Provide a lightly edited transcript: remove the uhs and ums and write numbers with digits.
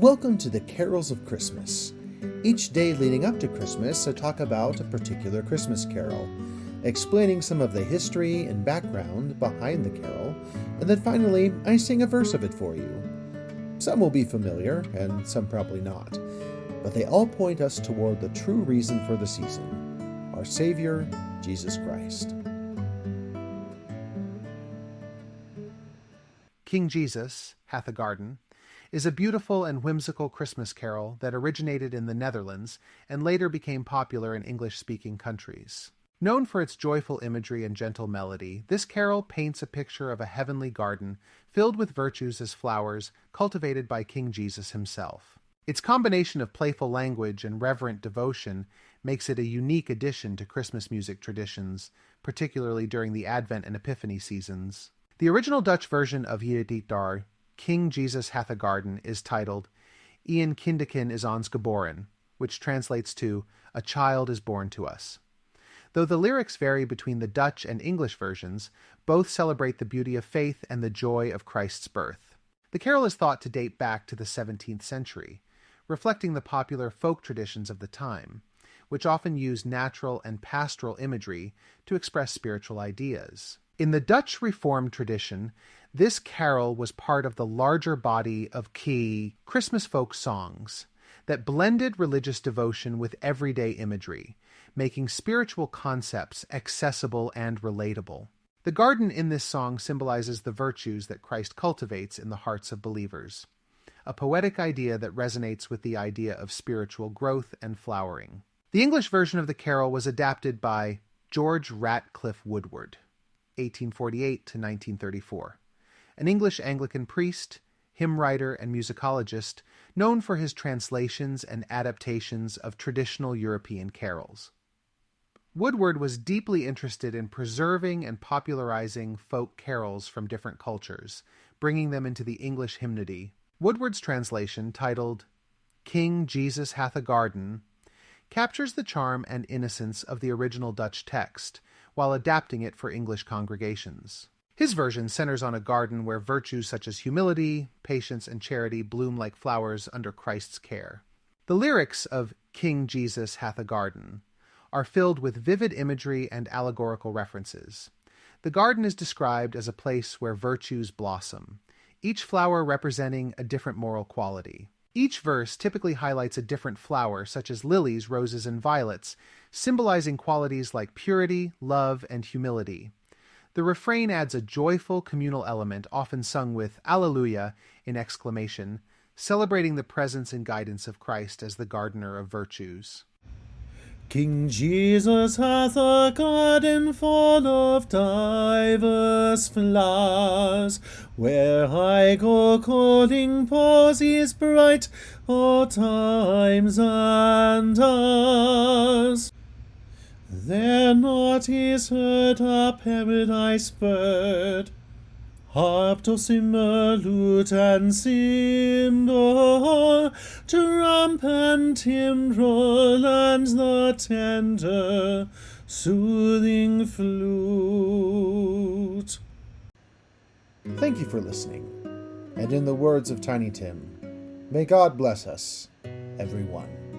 Welcome to the Carols of Christmas. Each day leading up to Christmas, I talk about a particular Christmas carol, explaining some of the history and background behind the carol, and then finally, I sing a verse of it for you. Some will be familiar, and some probably not, but they all point us toward the true reason for the season, our Savior, Jesus Christ. King Jesus Hath a Garden is a beautiful and whimsical Christmas carol that originated in the Netherlands and later became popular in English-speaking countries. Known for its joyful imagery and gentle melody, this carol paints a picture of a heavenly garden filled with virtues as flowers cultivated by King Jesus himself. Its combination of playful language and reverent devotion makes it a unique addition to Christmas music traditions, particularly during the Advent and Epiphany seasons. The original Dutch version of Hier dit daar, King Jesus Hath a Garden, is titled Een Kindeken is ons geboren, which translates to A Child is Born to Us. Though the lyrics vary between the Dutch and English versions, both celebrate the beauty of faith and the joy of Christ's birth. The carol is thought to date back to the 17th century, reflecting the popular folk traditions of the time, which often use natural and pastoral imagery to express spiritual ideas. In the Dutch Reformed tradition, this carol was part of the larger body of key Christmas folk songs that blended religious devotion with everyday imagery, making spiritual concepts accessible and relatable. The garden in this song symbolizes the virtues that Christ cultivates in the hearts of believers, a poetic idea that resonates with the idea of spiritual growth and flowering. The English version of the carol was adapted by George Ratcliffe Woodward, 1848 to 1934, an English Anglican priest, hymn writer, and musicologist known for his translations and adaptations of traditional European carols. Woodward was deeply interested in preserving and popularizing folk carols from different cultures, bringing them into the English hymnody. Woodward's translation, titled King Jesus Hath a Garden, captures the charm and innocence of the original Dutch text, while adapting it for English congregations. His version centers on a garden where virtues such as humility, patience, and charity bloom like flowers under Christ's care. The lyrics of King Jesus Hath a Garden are filled with vivid imagery and allegorical references. The garden is described as a place where virtues blossom, each flower representing a different moral quality. Each verse typically highlights a different flower, such as lilies, roses, and violets, symbolizing qualities like purity, love, and humility. The refrain adds a joyful communal element, often sung with Alleluia in exclamation, celebrating the presence and guidance of Christ as the gardener of virtues. King Jesus hath a garden full of divers flowers, where I go calling posies bright, o' times and hours. There not is heard a paradise bird, harp, dulcimer, lute, and cymbal, trump and timbrel, and the tender, soothing flute. Thank you for listening, and in the words of Tiny Tim, may God bless us, everyone.